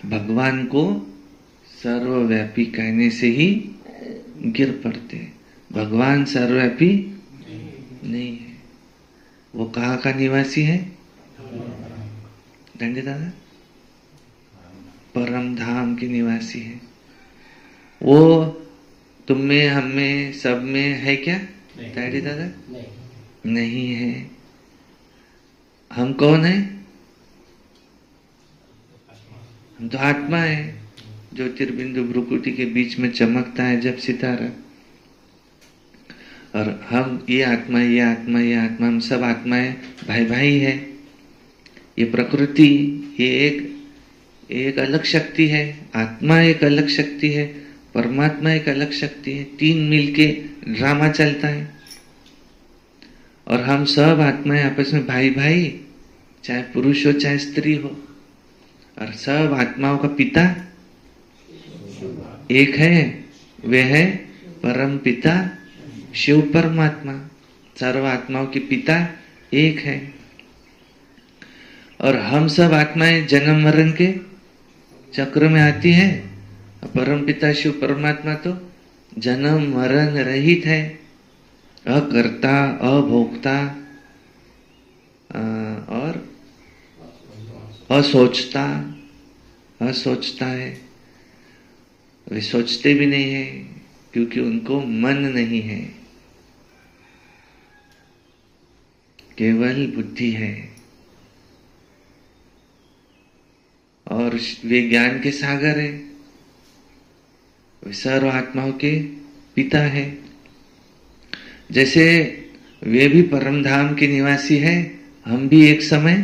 भगवान को सर्वव्यापी कहने से ही गिर पड़ते। भगवान सर्वव्यापी नहीं है। वो कहाँ का निवासी है? दंडे दादा, परम धाम के निवासी है। वो तुम में, हम में, सब में है क्या? दंडे दादा नहीं है। हम कौन है? हम तो आत्मा है, ज्योतिर्बिंदु भ्रुकुटी के बीच में चमकता है जब सितारा। और हम ये आत्मा, ये आत्मा, ये आत्मा, हम सब आत्माएं भाई भाई है। ये प्रकृति, ये एक अलग शक्ति है। आत्मा एक अलग शक्ति है, परमात्मा एक अलग शक्ति है। तीन मिलके ड्रामा चलता है। और हम सब आत्माएं आपस में भाई भाई, चाहे पुरुष हो चाहे स्त्री हो। और सब आत्माओं का पिता एक है, वे है परम पिता शिव परमात्मा। सर्व आत्माओं के पिता एक है। और हम सब आत्माएं जन्म मरण के चक्र में आती है। परम पिता शिव परमात्मा तो जन्म मरण रहित है, अकर्ता, अभोक्ता और असोचता है। वे सोचते भी नहीं है क्योंकि उनको मन नहीं है, केवल बुद्धि है। और वे ज्ञान के सागर है। वे सर्व आत्माओं के पिता है। जैसे वे भी परम धाम के निवासी है, हम भी एक समय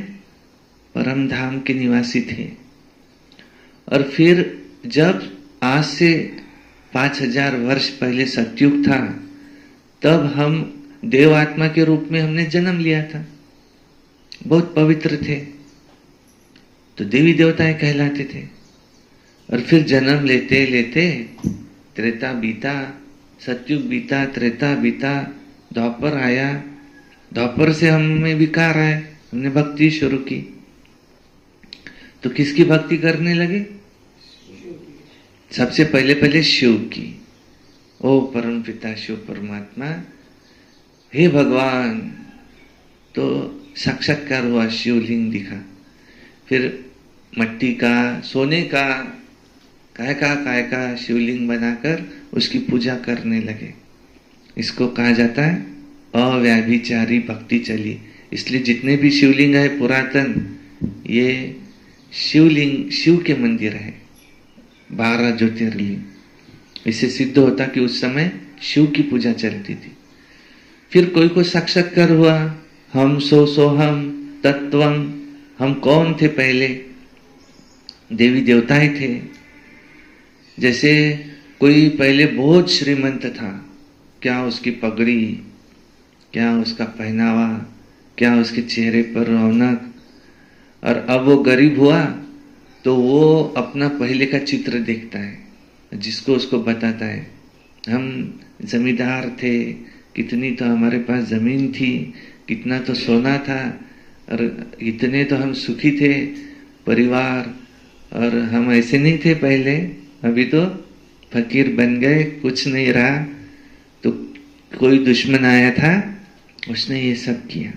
परम धाम के निवासी थे। और फिर जब आज से 5000 वर्ष पहले सतयुग था, तब हम देव आत्मा के रूप में हमने जन्म लिया था। बहुत पवित्र थे, तो देवी देवताएं कहलाते थे। और फिर जन्म लेते लेते त्रेता बीता, सतयुग बीता, त्रेता बीता, द्वापर आया। द्वापर से हमें विकार आए, हमने भक्ति शुरू की। तो किसकी भक्ति करने लगे? सबसे पहले शिव की। ओ परम पिता शिव परमात्मा, हे भगवान। तो साक्षात्कार हुआ, शिवलिंग दिखा। फिर मट्टी का, सोने का, काय का शिवलिंग बनाकर उसकी पूजा करने लगे। इसको कहा जाता है अव्याभिचारी भक्ति चली। इसलिए जितने भी शिवलिंग है पुरातन, ये शिवलिंग शिव के मंदिर है। 12 ज्योतिर्लिंग। इससे सिद्ध होता कि उस समय शिव की पूजा चलती थी। फिर कोई को साक्षात्कार हुआ, हम सोहम तत्वम। हम कौन थे? पहले देवी देवताएं थे। जैसे कोई पहले बहुत श्रीमंत था, क्या उसकी पगड़ी, क्या उसका पहनावा, क्या उसके चेहरे पर रौनक। और अब वो गरीब हुआ तो वो अपना पहले का चित्र देखता है, जिसको उसको बताता है हम जमींदार थे, कितनी तो हमारे पास जमीन थी, कितना तो सोना था, और इतने तो हम सुखी थे परिवार। और हम ऐसे नहीं थे पहले, अभी तो फकीर बन गए, कुछ नहीं रहा। तो कोई दुश्मन आया था, उसने ये सब किया।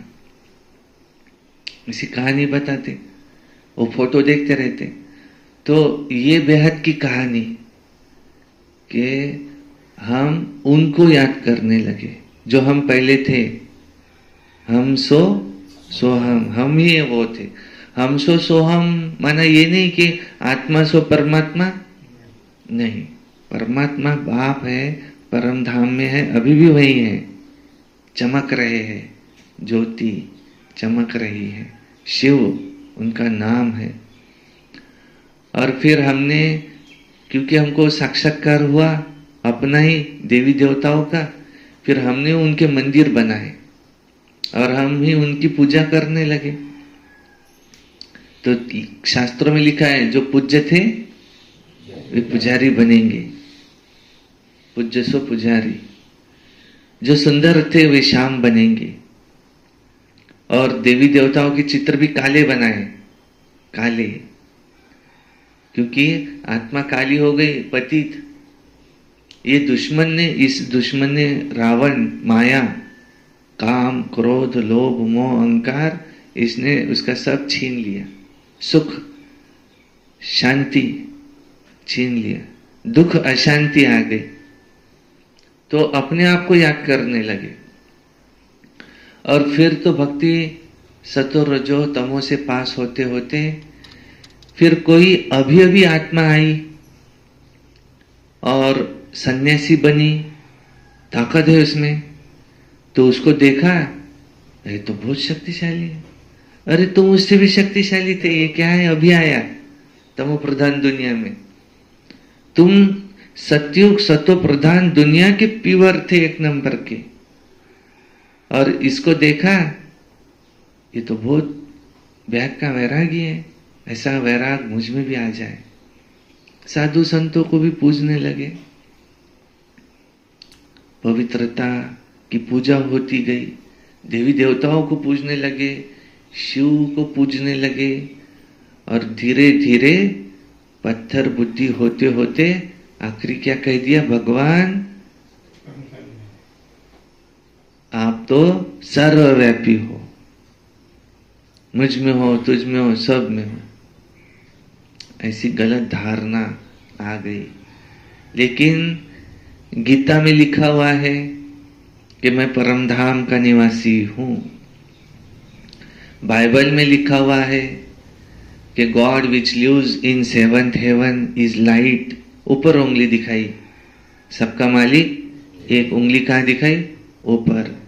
इसी कहानी बताते, वो फोटो देखते रहते। तो ये बेहद की कहानी कि हम उनको याद करने लगे जो हम पहले थे। हम सोहम, हम ही वो थे। हम सोहम माना ये नहीं कि आत्मा सो परमात्मा नहीं। परमात्मा बाप है, परम धाम में है, अभी भी वही है, चमक रहे हैं। ज्योति चमक रही है, शिव उनका नाम है। और फिर हमने, क्योंकि हमको साक्षात्कार हुआ अपना ही देवी देवताओं का, फिर हमने उनके मंदिर बनाए और हम ही उनकी पूजा करने लगे। तो शास्त्रों में लिखा है जो पूज्य थे वे पुजारी बनेंगे। पूज्य सो पुजारी। जो सुंदर थे वे श्याम बनेंगे। और देवी देवताओं के चित्र भी काले बनाए, काले। क्योंकि आत्मा काली हो गई, पतित। ये इस दुश्मन ने रावण, माया, काम, क्रोध, लोभ, मोह, अहंकार, इसने उसका सब छीन लिया। सुख शांति छीन लिया, दुख अशांति आ गई। तो अपने आप को याद करने लगे। और फिर तो भक्ति सतो रजो तमो से पास होते होते फिर कोई अभी अभी आत्मा आई और सन्यासी बनी, ताकत है उसमें, तो उसको देखा, ये तो बहुत शक्तिशाली है। अरे तुम उससे भी शक्तिशाली थे, ये क्या है, अभी आया तमो प्रधान दुनिया में। तुम सत्युग सतो प्रधान दुनिया के पीवर थे, एक नंबर के, और इसको देखा, ये तो बहुत बैग का वैरागी है, ऐसा वैराग मुझ में भी आ जाए। साधु संतों को भी पूजने लगे, पवित्रता की पूजा होती गई, देवी देवताओं को पूजने लगे, शिव को पूजने लगे, और धीरे धीरे पत्थर बुद्धि होते होते आखिरी क्या कह दिया, भगवान आप तो सर्वव्यापी हो, मुझ में हो, तुझ में हो, सब में हो। ऐसी गलत धारणा आ गई। लेकिन गीता में लिखा हुआ है कि मैं परम धाम का निवासी हूं। बाइबल में लिखा हुआ है कि God which lives in seventh heaven is light. ऊपर उंगली दिखाई, सबका मालिक एक उंगली कहाँ दिखाई, ऊपर।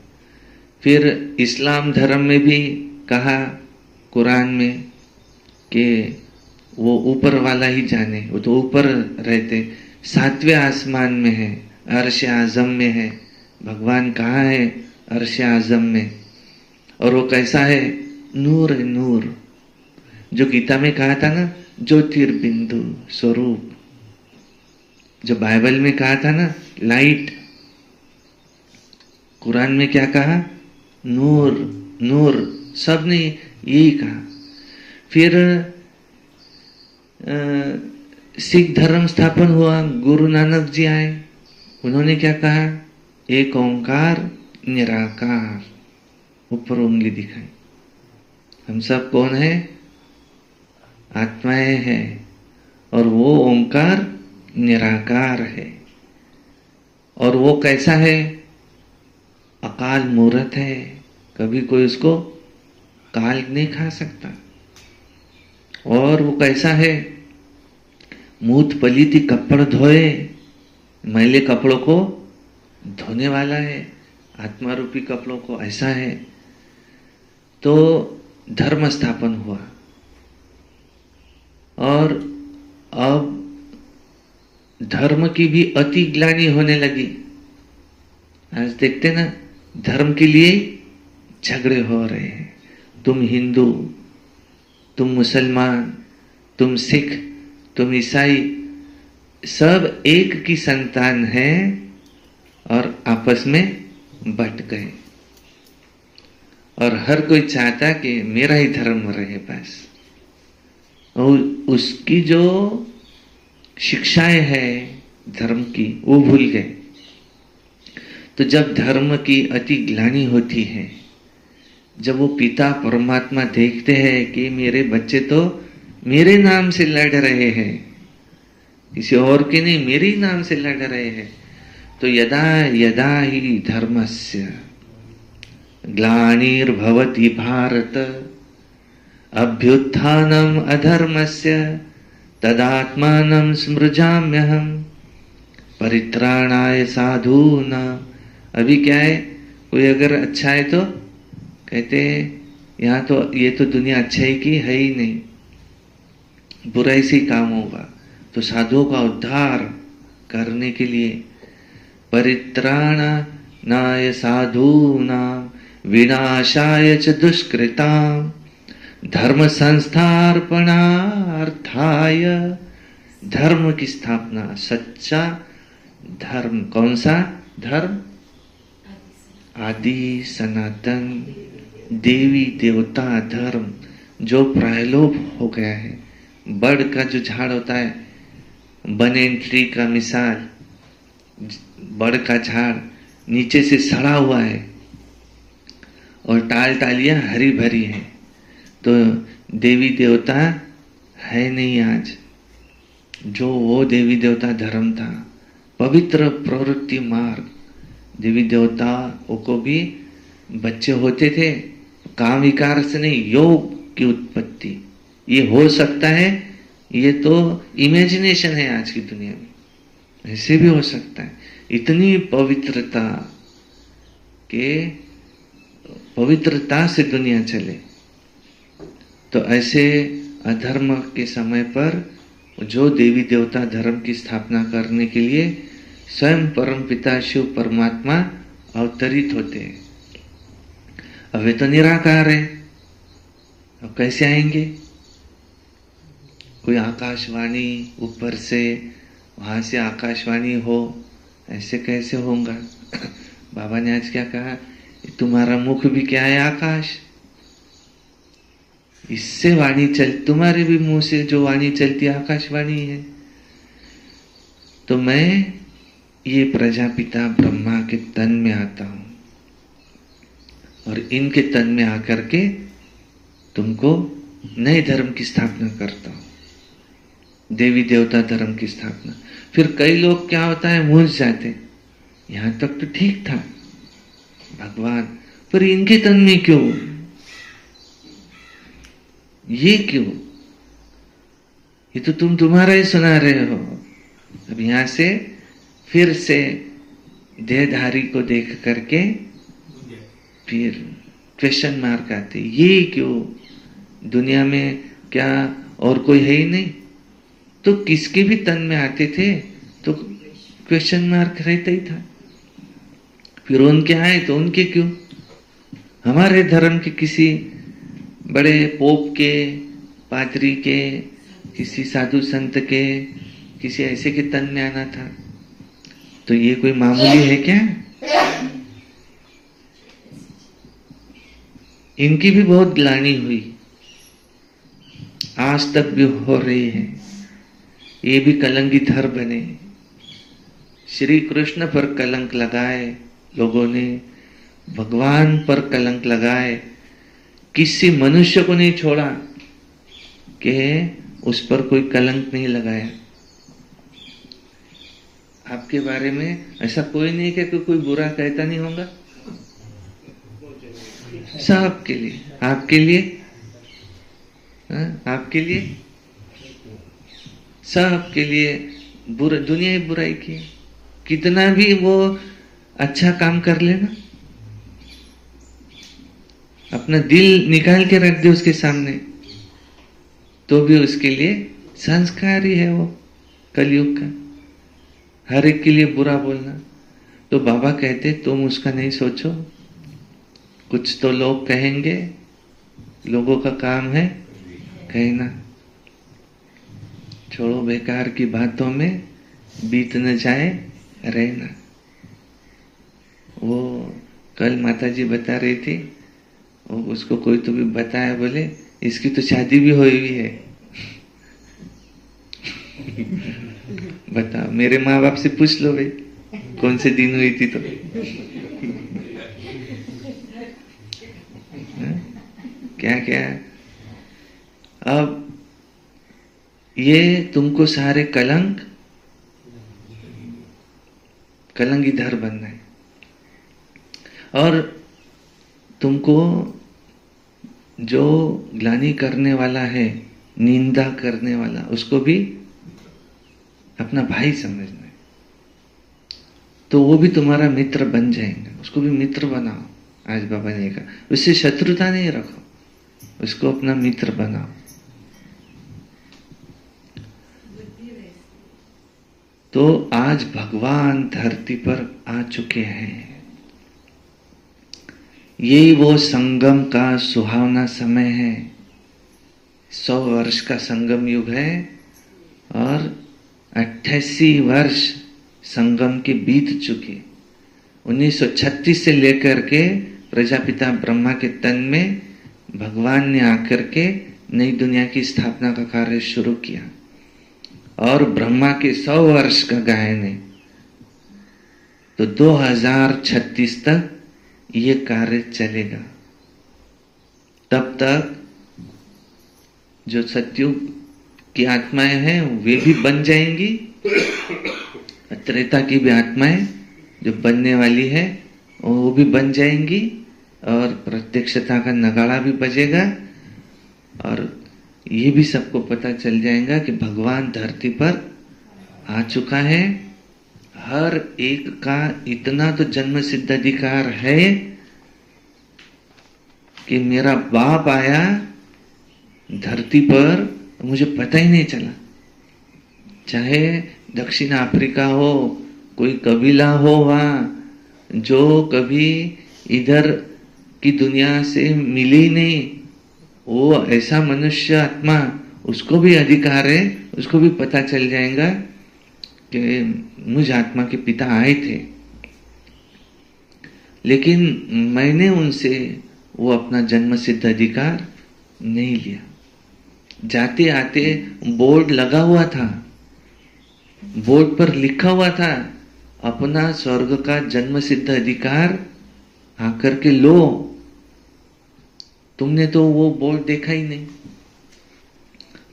फिर इस्लाम धर्म में भी कहा कुरान में कि वो ऊपर वाला ही जाने, वो तो ऊपर रहते, 7वें आसमान में है, अर्श आजम में है। भगवान कहाँ है, अर्श आजम में। और वो कैसा है, नूर है, नूर। जो गीता में कहा था ना, ज्योतिर्बिंदु स्वरूप। जो बाइबल में कहा था ना, लाइट। कुरान में क्या कहा, नूर, नूर। सब ने यही कहा। फिर सिख धर्म स्थापन हुआ, गुरु नानक जी आए, उन्होंने क्या कहा, एक ओंकार निराकार, ऊपर उंगली दिखाई। हम सब कौन है, आत्माएं हैं, और वो ओंकार निराकार है। और वो कैसा है, अकाल मूर्त है, कभी कोई उसको काल नहीं खा सकता। और वो कैसा है, मूत पलीती कपड़ धोए, मैले कपड़ों को धोने वाला है, आत्मा रूपी कपड़ों को, ऐसा है। तो धर्म स्थापन हुआ। और अब धर्म की भी अति ग्लानि होने लगी। आज देखते ना, धर्म के लिए झगड़े हो रहे हैं। तुम हिंदू, तुम मुसलमान, तुम सिख, तुम ईसाई, सब एक की संतान है और आपस में बट गए। और हर कोई चाहता कि मेरा ही धर्म रहे बस। और उसकी जो शिक्षाएं है धर्म की, वो भूल गए। तो जब धर्म की अति ग्लानि होती है, जब वो पिता परमात्मा देखते हैं कि मेरे बच्चे तो मेरे नाम से लड़ रहे हैं, किसी और के नहीं, मेरे ही नाम से लड़ रहे हैं, तो यदा यदा ही धर्मस्य ग्लानिर्भवति भारत अभ्युत्थानम अधर्मस्य तदात्मानं स्मृजाम्यहम् परित्राणाय साधूनां। अभी क्या है, कोई अगर अच्छा है तो कहते यहाँ तो ये तो दुनिया अच्छाई की है ही नहीं, बुराई से काम होगा। तो साधुओं का उद्धार करने के लिए परित्राणाय साधूनां विनाशाय च दुष्कृतां धर्म संस्थापनार्थाय, धर्म की स्थापना, सच्चा धर्म। कौन सा धर्म, आदि सनातन देवी देवता धर्म, जो प्रायलोप हो गया है बड़ का जो झाड़ होता है, बनेन ट्री का मिसाल, बड़ का झाड़ नीचे से सड़ा हुआ है और टाल टालियां हरी भरी है, तो देवी देवता है नहीं आज। जो वो देवी देवता धर्म था, पवित्र प्रवृत्ति मार्ग, देवी देवताओं को भी बच्चे होते थे, काम विकार से नहीं, योग की उत्पत्ति। ये हो सकता है, ये तो इमेजिनेशन है आज की दुनिया में, ऐसे भी हो सकता है। इतनी पवित्रता से दुनिया चले। तो ऐसे अधर्म के समय पर जो देवी देवता धर्म की स्थापना करने के लिए स्वयं परमपिता शिव परमात्मा अवतरित होते हैं। अब वे तो निराकार है, अब कैसे आएंगे? कोई आकाशवाणी ऊपर से, वहां से आकाशवाणी हो, ऐसे कैसे होगा? बाबा ने आज क्या कहा, तुम्हारा मुख भी क्या है? आकाश। इससे वाणी चल, तुम्हारे भी मुंह से जो वाणी चलती है आकाशवाणी है। तो मैं ये प्रजापिता ब्रह्मा के तन में आता हूं और इनके तन में आकर के तुमको नए धर्म की स्थापना करता हूं, देवी देवता धर्म की स्थापना। फिर कई लोग क्या होता है, मूझ जाते, यहां तक तो ठीक था भगवान, पर इनके तन में क्यों? ये क्यों? ये तो तुम्हारा ही सुना रहे हो। अब यहां से फिर से देहधारी को देख करके फिर क्वेश्चन मार्क आते, ये क्यों? दुनिया में क्या और कोई है ही नहीं? तो किसके भी तन में आते थे तो क्वेश्चन मार्क रहता ही था। फिर उनके आए तो उनके क्यों? हमारे धर्म के किसी बड़े पोप के, पादरी के, किसी साधु संत के, किसी ऐसे के तन में आना था, तो ये कोई मामूली है क्या? इनकी भी बहुत ग्लानि हुई, आज तक भी हो रही है। ये भी कलंकितर बने, श्री कृष्ण पर कलंक लगाए लोगों ने, भगवान पर कलंक लगाए, किसी मनुष्य को नहीं छोड़ा कि उस पर कोई कलंक नहीं लगाया। आपके बारे में ऐसा कोई नहीं कि कोई बुरा कहता नहीं होगा, सबके लिए, आपके लिए, आपके लिए, सबके लिए बुरा, दुनिया ही बुराई की, कितना भी वो अच्छा काम कर लेना, अपना दिल निकाल के रख दे उसके सामने, तो भी उसके लिए संस्कार ही है वो कलयुग का, हर एक के लिए बुरा बोलना। तो बाबा कहते तुम उसका नहीं सोचो, कुछ तो लोग कहेंगे, लोगों का काम है कहना, छोड़ो, बेकार की बातों में बीत न जाए रहना। वो कल माताजी बता रही थी, वो उसको कोई तो भी बताया, बोले इसकी तो शादी भी हुई हुई है। बताओ, मेरे माँ बाप से पूछ लो भाई कौन से दिन हुई थी। तो क्या क्या, अब ये तुमको सारे कलंकीधर बनना है, और तुमको जो ग्लानि करने वाला है, निंदा करने वाला, उसको भी अपना भाई समझना है, तो वो भी तुम्हारा मित्र बन जाएंगे, उसको भी मित्र बनाओ। आज बाबा ने कहा उससे शत्रुता नहीं रखो, उसको अपना मित्र बनाओ। तो आज भगवान धरती पर आ चुके हैं, यही वो संगम का सुहावना समय है। 100 वर्ष का संगम युग है और 88 वर्ष संगम के बीत चुके। 1936 से लेकर के प्रजापिता ब्रह्मा के तन में भगवान ने आकर के नई दुनिया की स्थापना का कार्य शुरू किया और ब्रह्मा के 100 वर्ष का गायन है, तो 2036 तक ये कार्य चलेगा। तब तक जो सत्युग की आत्माएं हैं वे भी बन जाएंगी, त्रेता की भी आत्माएं जो बनने वाली है वो भी बन जाएंगी, और प्रत्यक्षता का नगाड़ा भी बजेगा, और ये भी सबको पता चल जाएगा कि भगवान धरती पर आ चुका है। हर एक का इतना तो जन्म सिद्ध अधिकार है कि मेरा बाप आया धरती पर, मुझे पता ही नहीं चला। चाहे दक्षिण अफ्रीका हो, कोई कबीला हो वहां जो कभी इधर की दुनिया से मिली ही नहीं, वो ऐसा मनुष्य आत्मा, उसको भी अधिकार है, उसको भी पता चल जाएगा कि मुझ आत्मा के पिता आए थे, लेकिन मैंने उनसे वो अपना जन्म सिद्ध अधिकार नहीं लिया। जाते आते बोर्ड लगा हुआ था, बोर्ड पर लिखा हुआ था अपना स्वर्ग का जन्म सिद्ध अधिकार आकर के लो। तुमने तो वो बोर्ड देखा ही नहीं,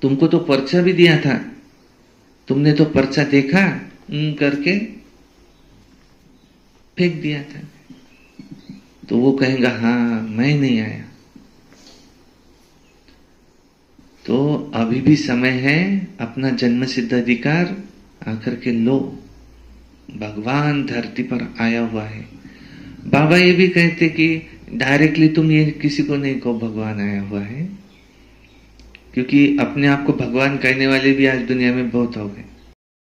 तुमको तो पर्चा भी दिया था, तुमने तो पर्चा देखा करके फेंक दिया था। तो वो कहेगा हाँ मैं नहीं आया। तो अभी भी समय है, अपना जन्म सिद्ध अधिकार आकर के लो। भगवान धरती पर आया हुआ है। बाबा ये भी कहते कि डायरेक्टली तुम ये किसी को नहीं कहो भगवान आया हुआ है, क्योंकि अपने आप को भगवान कहने वाले भी आज दुनिया में बहुत हो गए।